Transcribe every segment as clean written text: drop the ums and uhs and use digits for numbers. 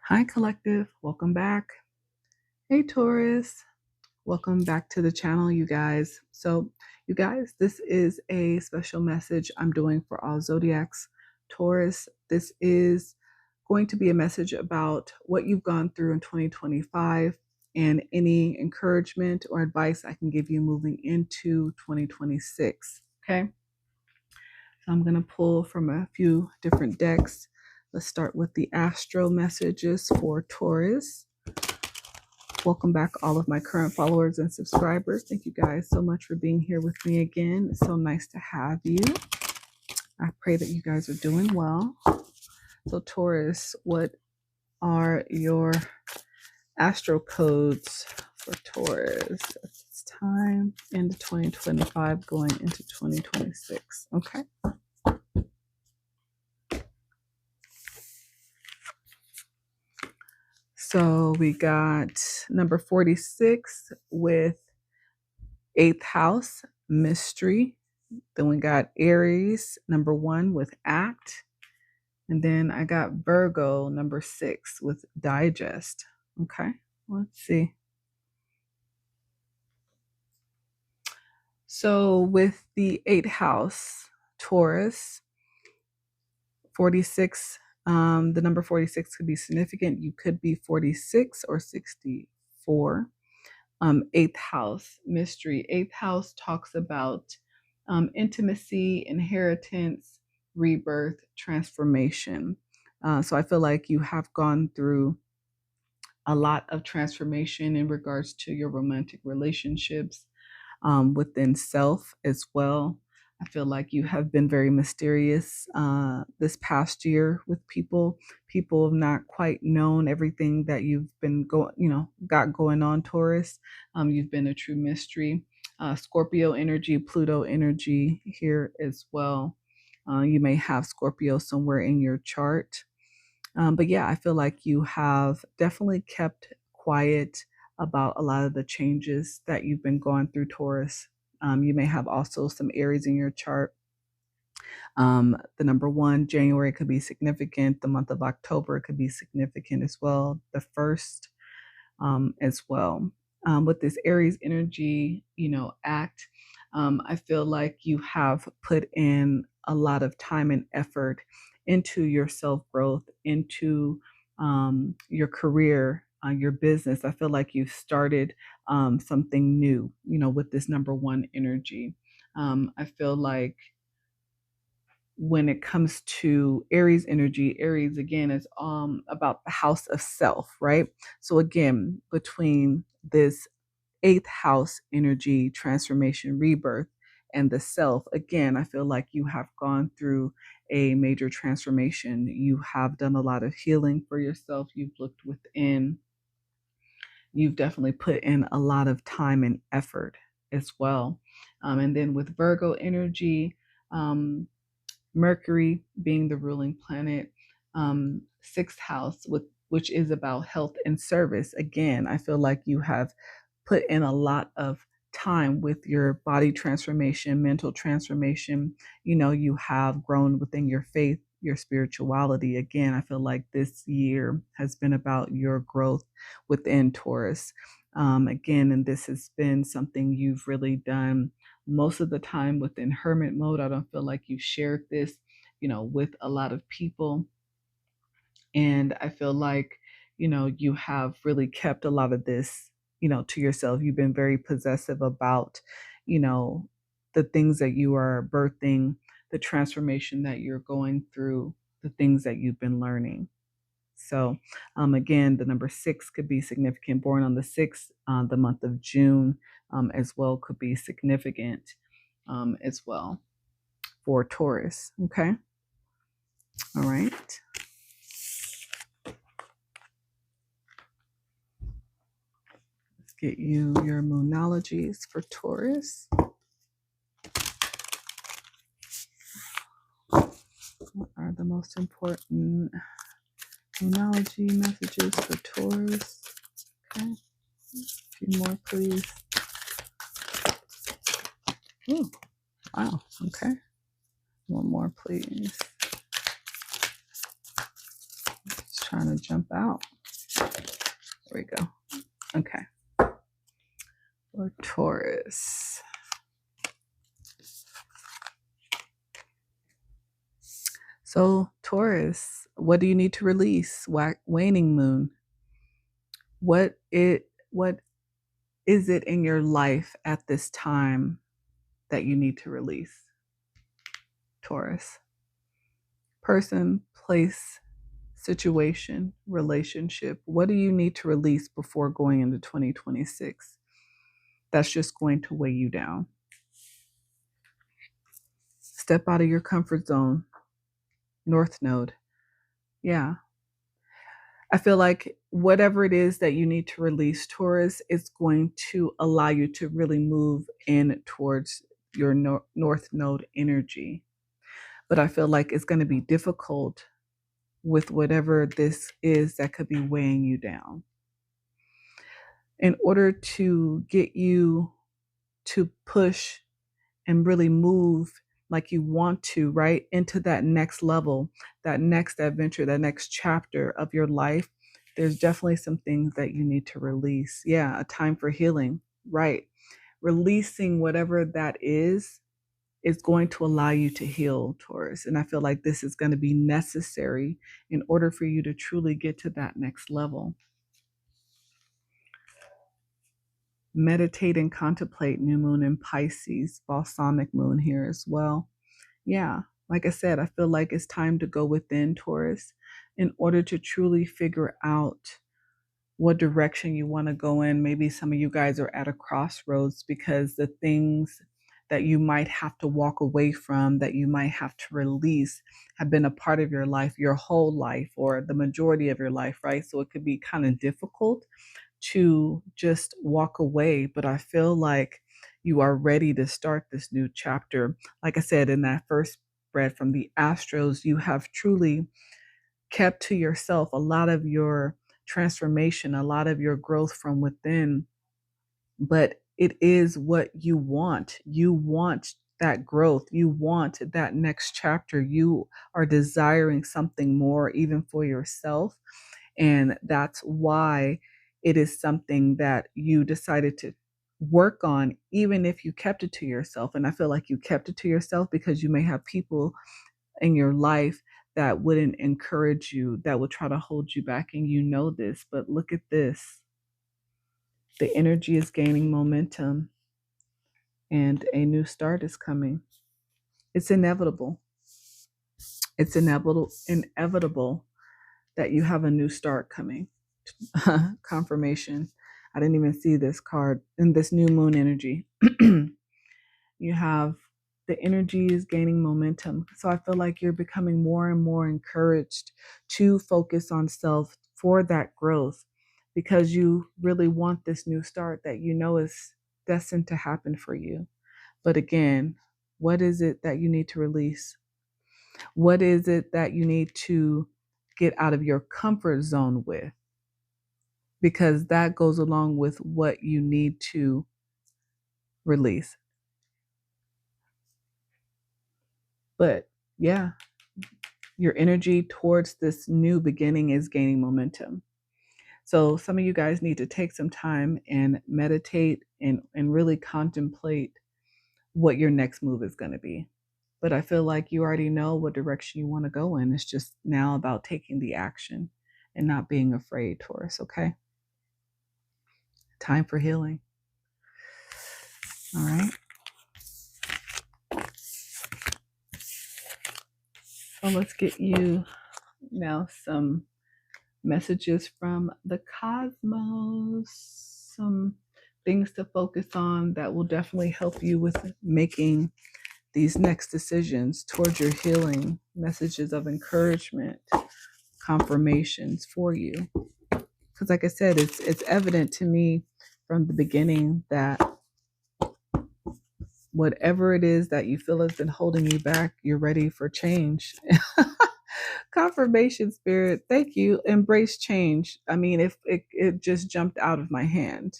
Hi, collective. Welcome back. Hey, Taurus. Welcome back to the channel, you guys. So, you guys, this is a special message I'm doing for all Zodiacs. Taurus, this is going to be a message about what you've gone through in 2025 and any encouragement or advice I can give you moving into 2026. Okay. So, I'm going to pull from a few different decks. Let's start with the astro messages for Taurus. Welcome back, all of my current followers and subscribers. Thank you guys so much for being here with me again. It's so nice to have you. I pray that you guys are doing well. So, Taurus, what are your astro codes for Taurus at this time into 2025, going into 2026? Okay. So we got number 46 with 8th house, mystery. Then we got Aries, number 1 with act. And then I got Virgo, number 6 with digest. Okay, let's see. So with the 8th house, Taurus, 46, the number 46 could be significant. You could be 46 or 64. 8th house, mystery. 8th house talks about intimacy, inheritance, rebirth, transformation. So I feel like you have gone through a lot of transformation in regards to your romantic relationships, within self as well. I feel like you have been very mysterious this past year with people. People have not quite known everything that you've been got going on, Taurus. You've been a true mystery. Scorpio energy, Pluto energy here as well. You may have Scorpio somewhere in your chart. But yeah, I feel like you have definitely kept quiet about a lot of the changes that you've been going through, Taurus. You may have also some Aries in your chart. The number 1, January could be significant. The month of October could be significant as well. The 1st as well. With this Aries energy, act, I feel like you have put in a lot of time and effort into your self growth, into your career, your business. I feel like you've started something new, with this number 1 energy. I feel like when it comes to Aries energy, Aries again is about the house of self, right? So again, between this 8th house energy, transformation, rebirth, and the self, again, I feel like you have gone through a major transformation. You have done a lot of healing for yourself. You've looked within. You've definitely put in a lot of time and effort as well. And then with Virgo energy, Mercury being the ruling planet, 6th house, which is about health and service. Again, I feel like you have put in a lot of time with your body transformation, mental transformation. You have grown within your faith, your spirituality. Again, I feel like this year has been about your growth within Taurus. Again, and this has been something you've really done most of the time within hermit mode. I don't feel like you shared this, with a lot of people. And I feel like, you have really kept a lot of this, to yourself. You've been very possessive about, the things that you are birthing, the transformation that you're going through, the things that you've been learning. So, again, the number 6 could be significant. Born on the 6th, the month of June, as well, could be significant as well for Taurus. Okay. All right. Let's get you your moonologies for Taurus. What are the most important moonology messages for Taurus? Okay. A few more, please. Ooh, wow. Okay. One more, please. Let's trying to jump out. There we go. Okay. For Taurus. So Taurus, what do you need to release? Waning moon. What is it in your life at this time that you need to release? Taurus. Person, place, situation, relationship. What do you need to release before going into 2026? That's just going to weigh you down. Step out of your comfort zone. North Node. Yeah. I feel like whatever it is that you need to release, Taurus, it's going to allow you to really move in towards your North Node energy. But I feel like it's going to be difficult with whatever this is that could be weighing you down. In order to get you to push and really move like you want to, right, into that next level, that next adventure, that next chapter of your life, there's definitely some things that you need to release. Yeah, a time for healing, right? Releasing whatever that is going to allow you to heal, Taurus. And I feel like this is going to be necessary in order for you to truly get to that next level. Meditate and contemplate new moon in Pisces, balsamic moon here as well. Yeah, like I said, I feel like it's time to go within, Taurus, in order to truly figure out what direction you want to go in. Maybe some of you guys are at a crossroads because the things that you might have to walk away from, that you might have to release, have been a part of your life, your whole life, or the majority of your life, right? So it could be kind of difficult to just walk away. But I feel like you are ready to start this new chapter. Like I said, in that first spread from the Astros, you have truly kept to yourself a lot of your transformation, a lot of your growth from within. But it is what you want. You want that growth. You want that next chapter. You are desiring something more, even for yourself. And that's why it is something that you decided to work on, even if you kept it to yourself. And I feel like you kept it to yourself because you may have people in your life that wouldn't encourage you, that would try to hold you back. And you know this, but look at this. The energy is gaining momentum and a new start is coming. It's inevitable. It's inevitable that you have a new start coming. Confirmation. I didn't even see this card in this new moon energy. You have the energy is gaining momentum. So I feel like you're becoming more and more encouraged to focus on self for that growth because you really want this new start that you know is destined to happen for you. But again, what is it that you need to release? What is it that you need to get out of your comfort zone with? Because that goes along with what you need to release. But yeah, your energy towards this new beginning is gaining momentum. So some of you guys need to take some time and meditate and really contemplate what your next move is going to be. But I feel like you already know what direction you want to go in. It's just now about taking the action and not being afraid, Taurus, okay? Time for healing. All right. So let's get you now some messages from the cosmos, some things to focus on that will definitely help you with making these next decisions towards your healing, messages of encouragement, confirmations for you. Because like I said, it's evident to me from the beginning that whatever it is that you feel has been holding you back, you're ready for change. Confirmation, spirit. Thank you. Embrace change. I mean, if it just jumped out of my hand.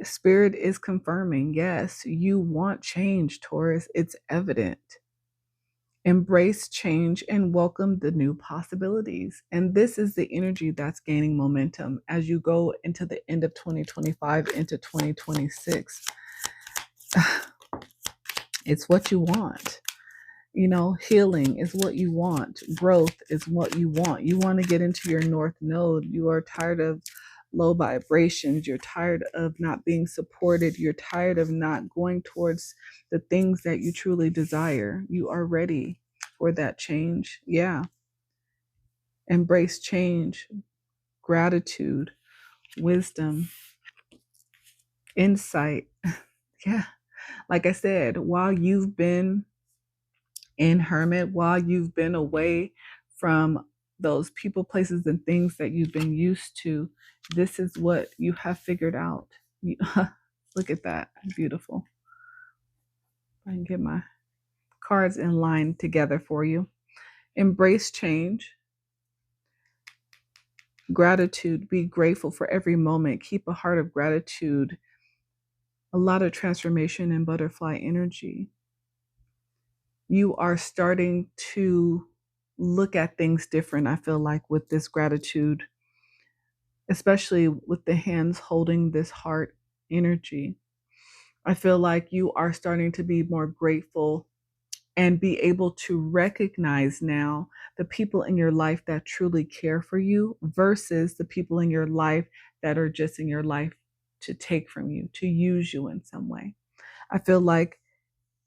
Spirit is confirming, yes, you want change, Taurus. It's evident. Embrace change and welcome the new possibilities. And this is the energy that's gaining momentum as you go into the end of 2025 into 2026. It's what you want. You know, healing is what you want. Growth is what you want. You want to get into your North Node. You are tired of low vibrations. You're tired of not being supported. You're tired of not going towards the things that you truly desire. You are ready for that change. Yeah. Embrace change, gratitude, wisdom, insight. Yeah. Like I said, while you've been in hermit, while you've been away from those people, places, and things that you've been used to, this is what you have figured out. Look at that. Beautiful. I can get my cards in line together for you. Embrace change. Gratitude. Be grateful for every moment. Keep a heart of gratitude. A lot of transformation and butterfly energy. You are starting to look at things different, I feel like, with this gratitude, especially with the hands holding this heart energy. I feel like you are starting to be more grateful and be able to recognize now the people in your life that truly care for you versus the people in your life that are just in your life to take from you, to use you in some way. I feel like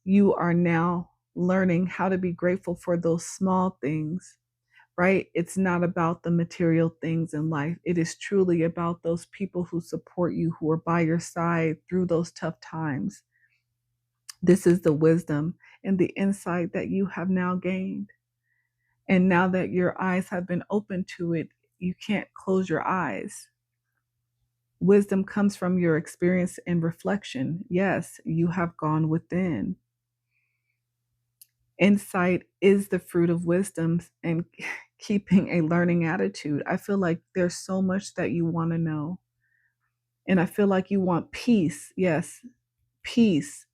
you are now learning how to be grateful for those small things, right? It's not about the material things in life. It is truly about those people who support you, who are by your side through those tough times. This is the wisdom and the insight that you have now gained. And now that your eyes have been opened to it, you can't close your eyes. Wisdom comes from your experience and reflection. Yes, you have gone within. Insight is the fruit of wisdom and keeping a learning attitude. I feel like there's so much that you want to know. And I feel like you want peace. Yes, peace.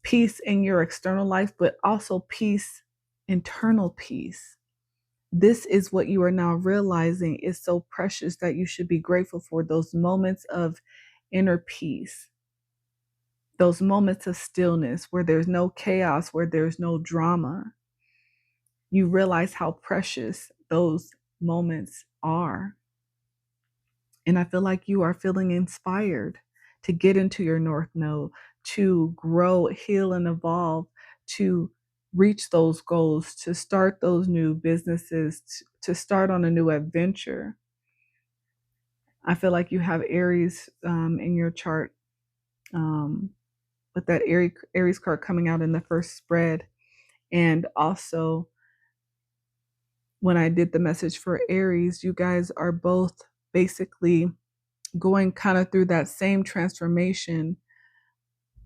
Peace in your external life, but also peace, internal peace. This is what you are now realizing is so precious that you should be grateful for those moments of inner peace. Those moments of stillness where there's no chaos, where there's no drama. You realize how precious those moments are. And I feel like you are feeling inspired to get into your North Node, to grow, heal, and evolve, to reach those goals, to start those new businesses, to start on a new adventure. I feel like you have Aries in your chart, with that Aries card coming out in the first spread. And also, when I did the message for Aries, you guys are both basically going kind of through that same transformation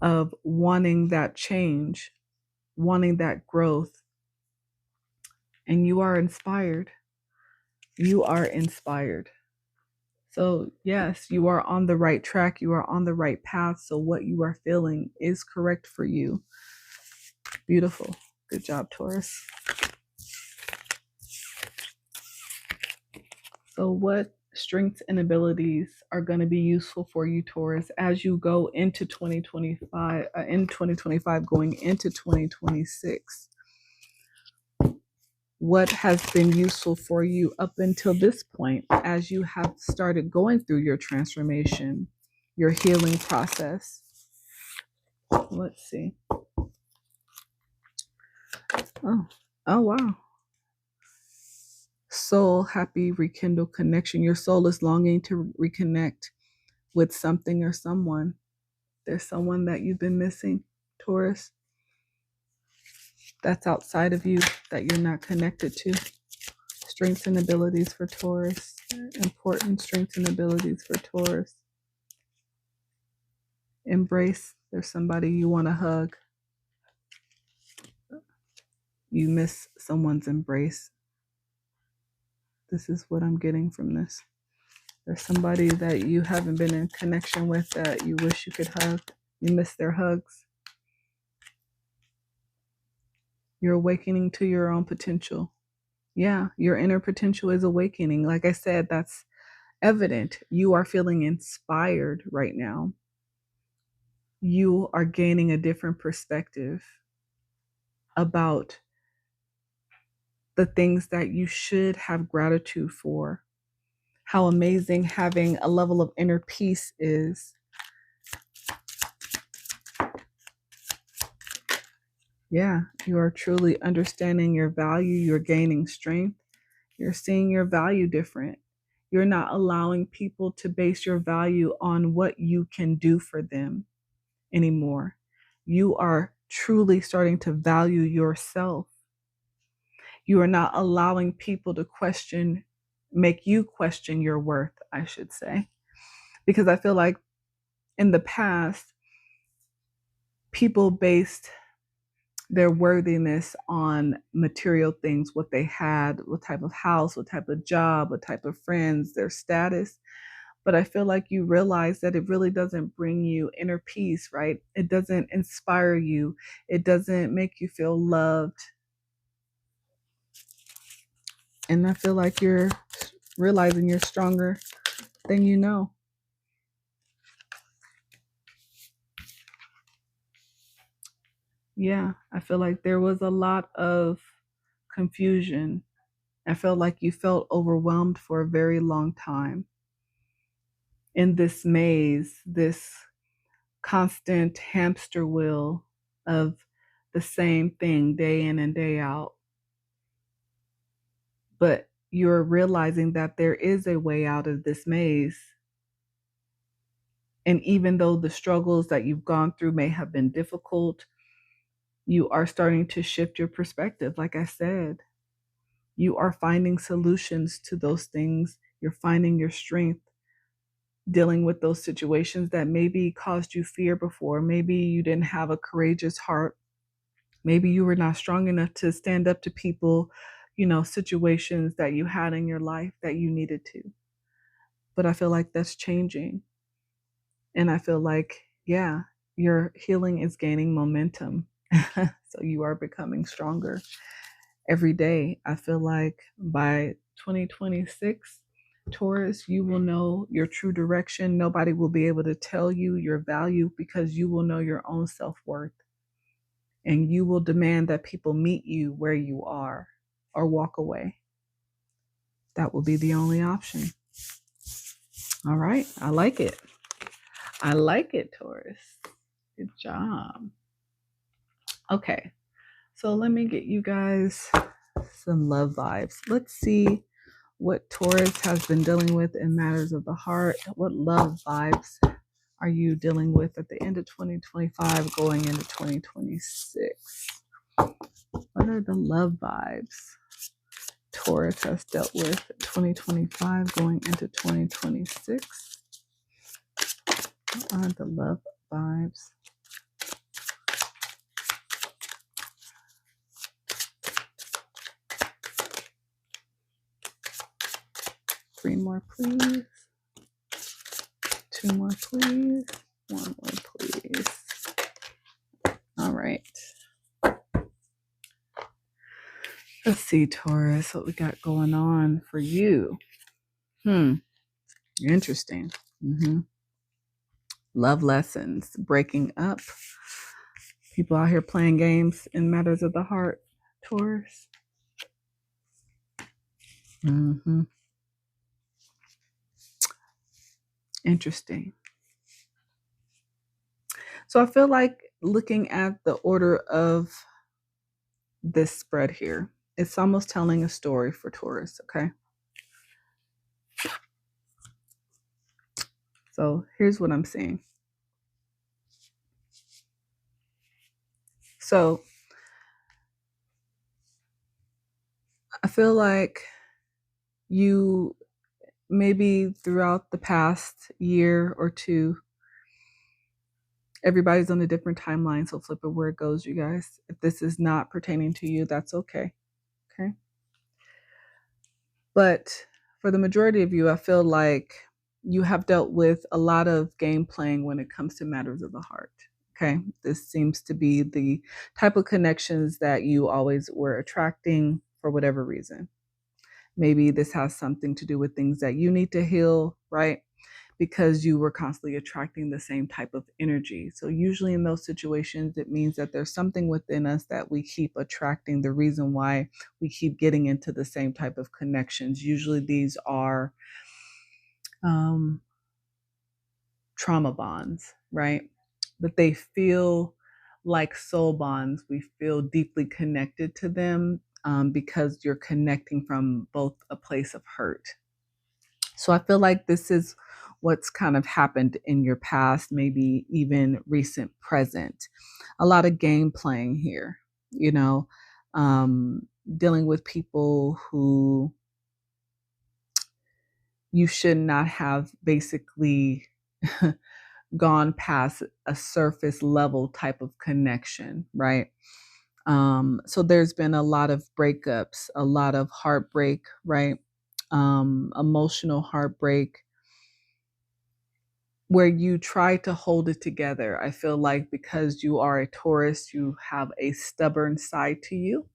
of wanting that change, wanting that growth. And you are inspired. You are inspired. So, yes, you are on the right track. You are on the right path. So, what you are feeling is correct for you. Beautiful. Good job, Taurus. So, what strengths and abilities are going to be useful for you, Taurus, as you go into 2025, going into 2026? What has been useful for you up until this point as you have started going through your transformation, your healing process? Let's see. Oh, wow. Soul happy, rekindle connection. Your soul is longing to reconnect with something or someone. There's someone that you've been missing, Taurus, that's outside of you that you're not connected to. Strengths and abilities for Taurus. Important strengths and abilities for Taurus. Embrace. There's somebody you want to hug. You miss someone's embrace. This is what I'm getting from this. There's somebody that you haven't been in connection with that you wish you could hug. You miss their hugs. You're awakening to your own potential. Yeah, your inner potential is awakening. Like I said, that's evident. You are feeling inspired right now. You are gaining a different perspective about the things that you should have gratitude for. How amazing having a level of inner peace is. Yeah, you are truly understanding your value. You're gaining strength. You're seeing your value different. You're not allowing people to base your value on what you can do for them anymore. You are truly starting to value yourself. You are not allowing people to make you question your worth, I should say. Because I feel like in the past, people based their worthiness on material things, what they had, what type of house, what type of job, what type of friends, their status. But I feel like you realize that it really doesn't bring you inner peace, right? It doesn't inspire you. It doesn't make you feel loved. And I feel like you're realizing you're stronger than you know. Yeah, I feel like there was a lot of confusion. I felt like you felt overwhelmed for a very long time in this maze, this constant hamster wheel of the same thing day in and day out. But you're realizing that there is a way out of this maze. And even though the struggles that you've gone through may have been difficult, you are starting to shift your perspective. Like I said, you are finding solutions to those things. You're finding your strength dealing with those situations that maybe caused you fear before. Maybe you didn't have a courageous heart. Maybe you were not strong enough to stand up to people, situations that you had in your life that you needed to. But I feel like that's changing. And I feel like, yeah, your healing is gaining momentum. So you are becoming stronger every day. I feel like by 2026, Taurus, you will know your true direction. Nobody will be able to tell you your value because you will know your own self-worth. And you will demand that people meet you where you are or walk away. That will be the only option. All right. I like it. I like it, Taurus. Good job. Okay. So let me get you guys some love vibes. Let's see what Taurus has been dealing with in matters of the heart. What love vibes are you dealing with at the end of 2025 going into 2026? What are the love vibes Taurus has dealt with 2025 going into 2026? What are the love vibes? Three more, please. Two more, please. One more, please. All right. Let's see, Taurus, what we got going on for you. Interesting. Love lessons, breaking up. People out here playing games in matters of the heart, Taurus. Interesting. So I feel like looking at the order of this spread here, it's almost telling a story for Taurus, okay? So here's what I'm seeing. So I feel like you maybe throughout the past year or two, everybody's on a different timeline. So flip it where it goes, you guys. If this is not pertaining to you, that's okay. Okay. But for the majority of you, I feel like you have dealt with a lot of game playing when it comes to matters of the heart. Okay. This seems to be the type of connections that you always were attracting for whatever reason. Maybe this has something to do with things that you need to heal, right? Because you were constantly attracting the same type of energy. So, usually in those situations, it means that there's something within us that we keep attracting. The reason why we keep getting into the same type of connections. Usually, these are um, trauma bonds, right? But they feel like soul bonds. We feel deeply connected to them because you're connecting from both a place of hurt. So I feel like this is what's kind of happened in your past, maybe even recent present. A lot of game playing here, you know, um, dealing with people who you should not have basically gone past a surface level type of connection, right? So there's been a lot of breakups, a lot of heartbreak, right? Emotional heartbreak where you try to hold it together. I feel like because you are a Taurus, you have a stubborn side to you.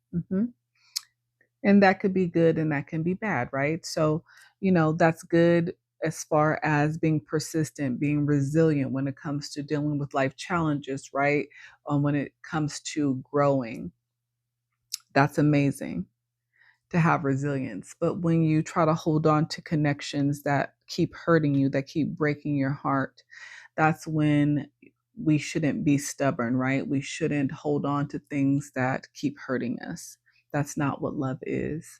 And that could be good and that can be bad, right? So, that's good as far as being persistent, being resilient when it comes to dealing with life challenges, right? When it comes to growing, that's amazing to have resilience. But when you try to hold on to connections that keep hurting you, that keep breaking your heart, that's when we shouldn't be stubborn, right? We shouldn't hold on to things that keep hurting us. That's not what love is.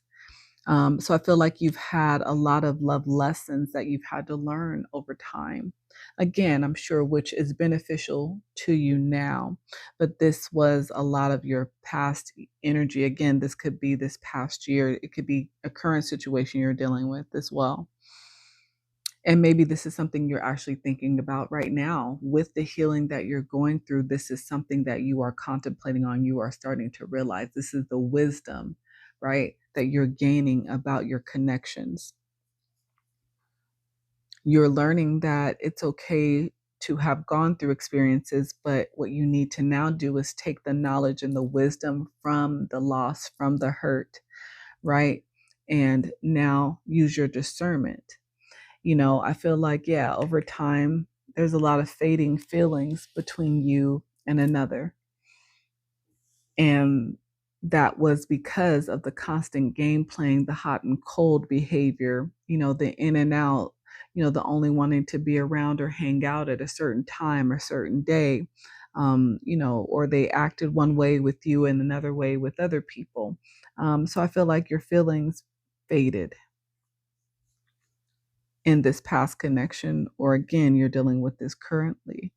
So I feel like you've had a lot of love lessons that you've had to learn over time. Again, I'm sure which is beneficial to you now, but this was a lot of your past energy. Again, this could be this past year, it could be a current situation you're dealing with as well. And maybe this is something you're actually thinking about right now. With the healing that you're going through, this is something that you are contemplating on. You are starting to realize this is the wisdom, right, that you're gaining about your connections. You're learning that it's okay to have gone through experiences, but what you need to now do is take the knowledge and the wisdom from the loss, from the hurt, right? And now use your discernment. I feel like, yeah, over time, there's a lot of fading feelings between you and another. And that was because of the constant game playing, the hot and cold behavior, the in and out, the only wanting to be around or hang out at a certain time or certain day, or they acted one way with you and another way with other people. So I feel like your feelings faded in this past connection, or again, you're dealing with this currently.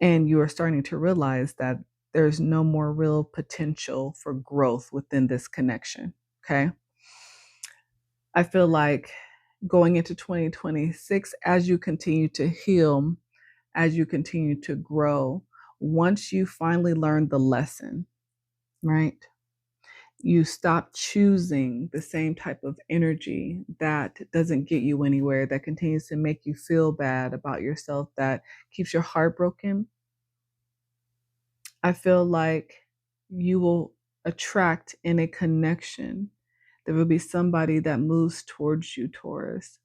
And you are starting to realize that there's no more real potential for growth within this connection. Okay. I feel like going into 2026, as you continue to heal, as you continue to grow, once you finally learn the lesson, right? You stop choosing the same type of energy that doesn't get you anywhere, that continues to make you feel bad about yourself, that keeps your heart broken. I feel like you will attract in a connection. There will be somebody that moves towards you, Taurus.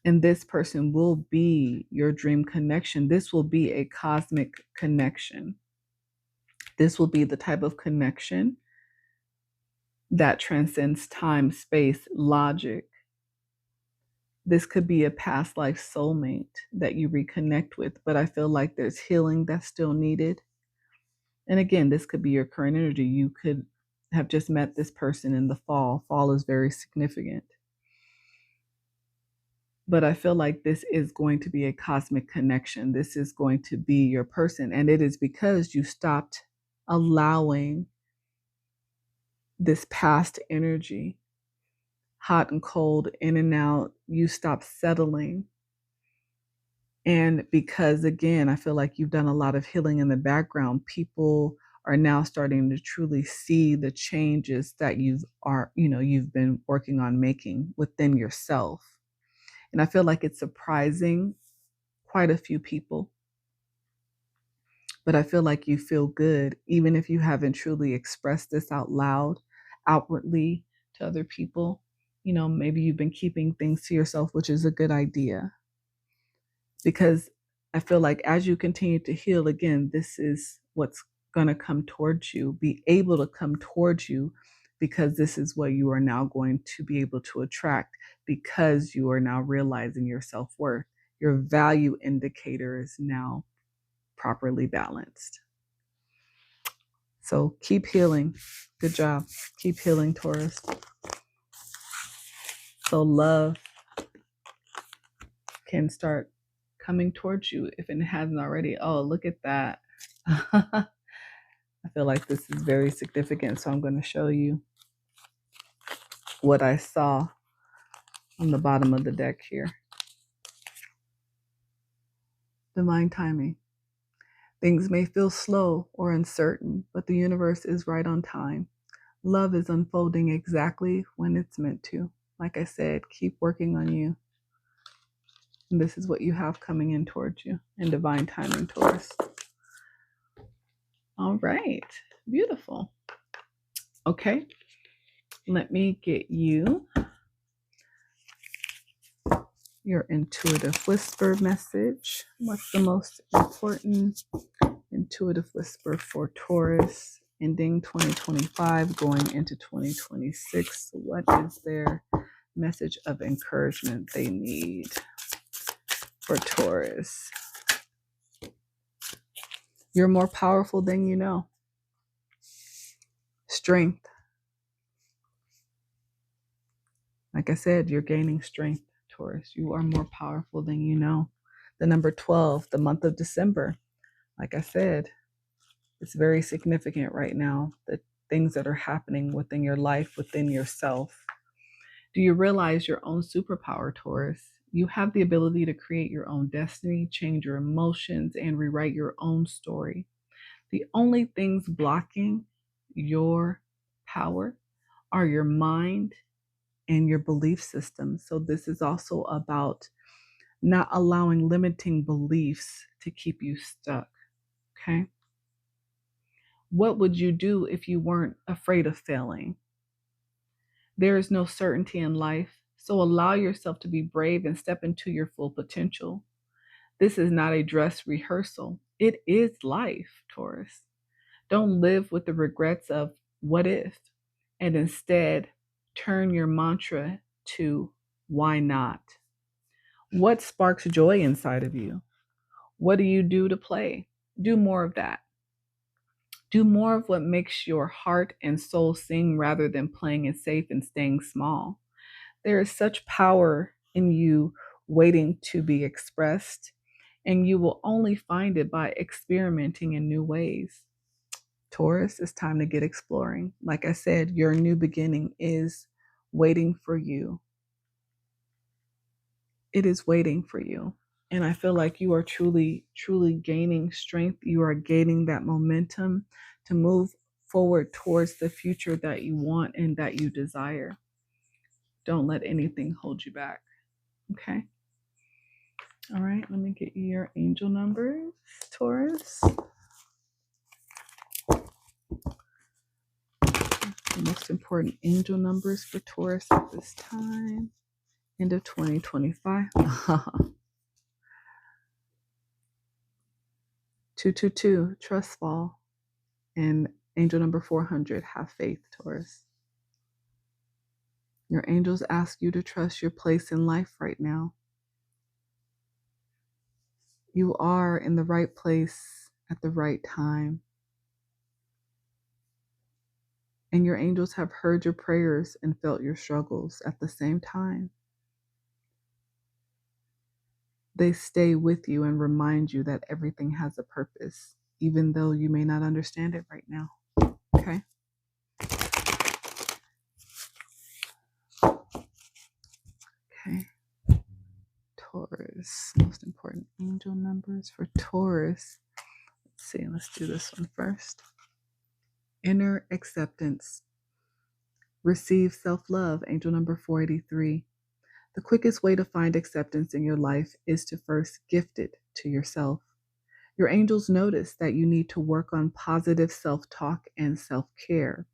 And this person will be your dream connection. This will be a cosmic connection. This will be the type of connection that transcends time, space, logic. This could be a past life soulmate that you reconnect with, but I feel like there's healing that's still needed. And again, this could be your current energy. You could have just met this person in the fall. Fall is very significant. But I feel like this is going to be a cosmic connection. This is going to be your person. And it is because you stopped allowing this past energy, hot and cold, in and out. You stopped settling. And because, again, I feel like you've done a lot of healing in the background, people are now starting to truly see the changes that you've been working on making within yourself. And I feel like it's surprising quite a few people. But I feel like you feel good, even if you haven't truly expressed this out loud, outwardly to other people. Maybe you've been keeping things to yourself, which is a good idea. Because I feel like as you continue to heal, again, this is what's going to come towards you, be able to come towards you, because this is what you are now going to be able to attract, because you are now realizing your self-worth. Your value indicator is now properly balanced. So keep healing. Good job. Keep healing, Taurus. So love can start coming towards you if it hasn't already. Oh, look at that. I feel like this is very significant, so I'm going to show you what I saw on the bottom of the deck here. Divine timing. Things may feel slow or uncertain, but the universe is right on time. Love is unfolding exactly when it's meant to. Like I said, keep working on you. And this is what you have coming in towards you in divine timing, Taurus. All right. Beautiful. Okay. Let me get you your intuitive whisper message. What's the most important intuitive whisper for Taurus ending 2025, going into 2026? What is their message of encouragement they need for Taurus? You're more powerful than you know. Strength. Like I said, you're gaining strength, Taurus. You are more powerful than you know. The number 12, the month of December. Like I said, it's very significant right now, the things that are happening within your life, within yourself. Do you realize your own superpower, Taurus? You have the ability to create your own destiny, change your emotions, and rewrite your own story. The only things blocking your power are your mind and your belief system. So this is also about not allowing limiting beliefs to keep you stuck. Okay. What would you do if you weren't afraid of failing? There is no certainty in life, so allow yourself to be brave and step into your full potential. This is not a dress rehearsal. It is life, Taurus. Don't live with the regrets of what if, and instead turn your mantra to why not? What sparks joy inside of you? What do you do to play? Do more of that. Do more of what makes your heart and soul sing rather than playing it safe and staying small. There is such power in you waiting to be expressed, and you will only find it by experimenting in new ways. Taurus, it's time to get exploring. Like I said, your new beginning is waiting for you. It is waiting for you. And I feel like you are truly, truly gaining strength. You are gaining that momentum to move forward towards the future that you want and that you desire. Don't let anything hold you back. Okay. All right. Let me get you your angel numbers, Taurus. The most important angel numbers for Taurus at this time, end of 2025. 222, trust fall. And angel number 400, have faith, Taurus. Your angels ask you to trust your place in life right now. You are in the right place at the right time. And your angels have heard your prayers and felt your struggles at the same time. They stay with you and remind you that everything has a purpose, even though you may not understand it right now. Okay? Okay. Taurus, most important angel numbers for Taurus. Let's see, let's do this one first. Inner acceptance. Receive self-love, angel number 483. The quickest way to find acceptance in your life is to first gift it to yourself. Your angels notice that you need to work on positive self-talk and self-care.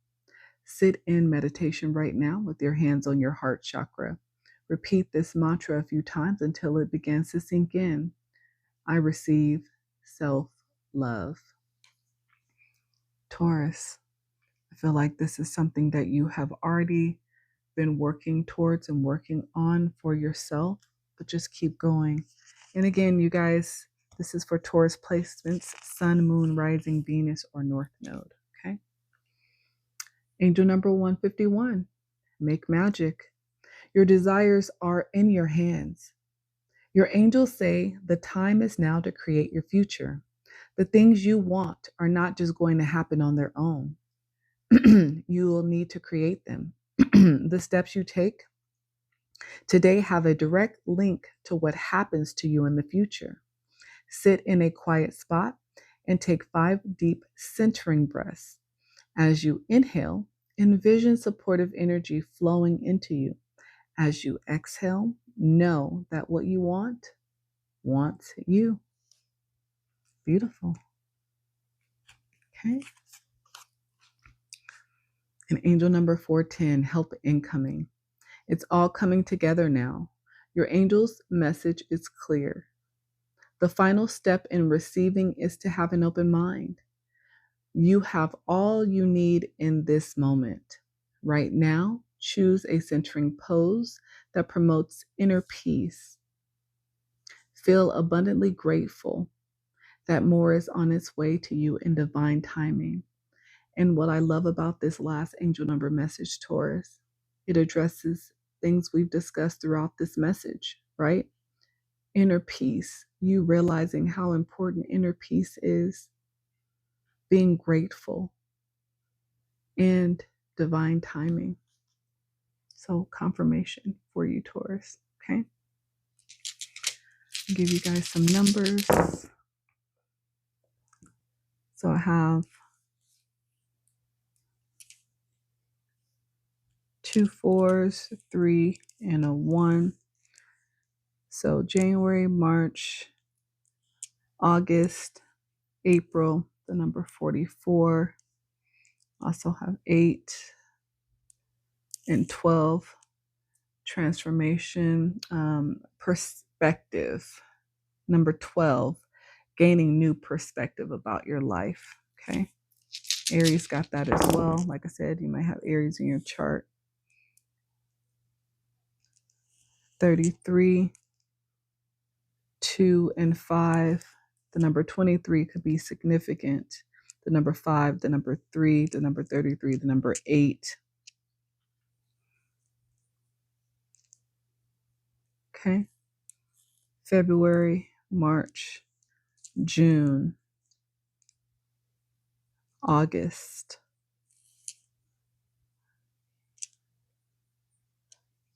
Sit in meditation right now with your hands on your heart chakra. Repeat this mantra a few times until it begins to sink in. I receive self-love. Taurus, I feel like this is something that you have already been working towards and working on for yourself, but just keep going. And again, you guys, this is for Taurus placements, Sun, Moon, Rising, Venus, or North Node. Okay. Angel number 151, make magic. Your desires are in your hands. Your angels say the time is now to create your future. The things you want are not just going to happen on their own. You will need to create them. The steps you take today have a direct link to what happens to you in the future. Sit in a quiet spot and take 5 deep centering breaths. As you inhale, envision supportive energy flowing into you. As you exhale, know that what you want wants you. Beautiful. Okay. And angel number 410, help incoming. It's all coming together now. Your angel's message is clear. The final step in receiving is to have an open mind. You have all you need in this moment. Right now, choose a centering pose that promotes inner peace. Feel abundantly grateful that more is on its way to you in divine timing. And what I love about this last angel number message, Taurus, it addresses things we've discussed throughout this message, right? Inner peace, you realizing how important inner peace is, being grateful, and divine timing. So confirmation for you, Taurus, okay? I'll give you guys some numbers. So I have 2 4s, 3, and a 1. So January, March, August, April, the number 44. Also have 8 and 12. Transformation, perspective. Number 12, gaining new perspective about your life. Okay. Aries got that as well. Like I said, you might have Aries in your chart. 33, 2, and 5. The number 23 could be significant. The number 5, the number 3, the number 33, the number 8. Okay. February, March, June, August.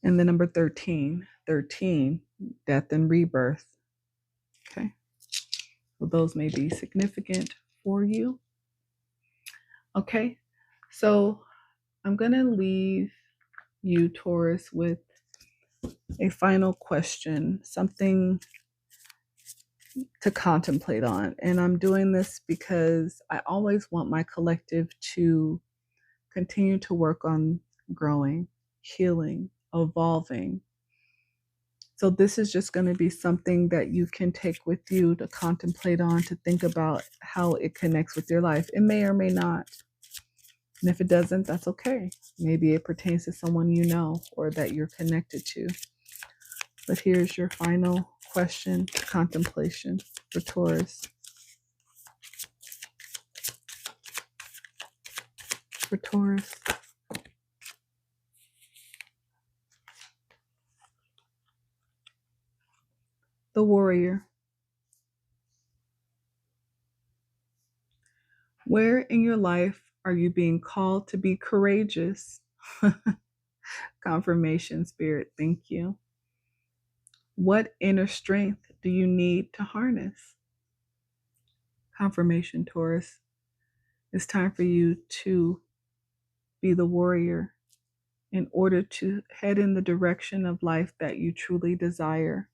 And the number 13, death and rebirth. Okay. So those may be significant for you. Okay. So I'm going to leave you, Taurus, with a final question, something to contemplate on. And I'm doing this because I always want my collective to continue to work on growing, healing, evolving. So this is just going to be something that you can take with you to contemplate on, to think about how it connects with your life. It may or may not. And if it doesn't, that's okay. Maybe it pertains to someone you know or that you're connected to. But here's your final question, contemplation for Taurus. For Taurus. The warrior. Where in your life are you being called to be courageous? Confirmation, Spirit, thank you. What inner strength do you need to harness? Confirmation, Taurus. It's time for you to be the warrior in order to head in the direction of life that you truly desire.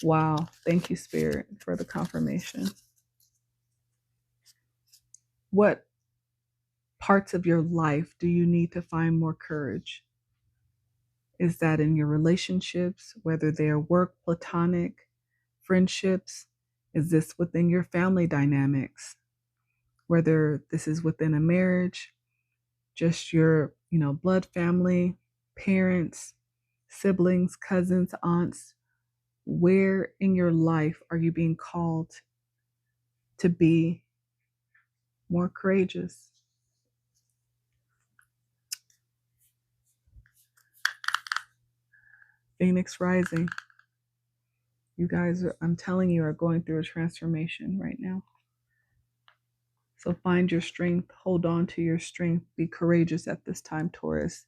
Wow. Thank you, Spirit, for the confirmation. What parts of your life do you need to find more courage? Is that in your relationships, whether they are work, platonic, friendships? Is this within your family dynamics? Whether this is within a marriage, just your, blood family, parents, siblings, cousins, aunts, where in your life are you being called to be more courageous? Phoenix rising. You guys, I'm telling you, are going through a transformation right now. So find your strength, hold on to your strength, be courageous at this time, Taurus.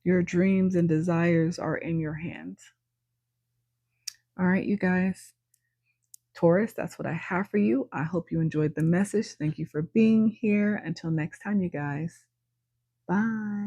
Your dreams and desires are in your hands. All right, you guys. Taurus, that's what I have for you. I hope you enjoyed the message. Thank you for being here. Until next time, you guys. Bye.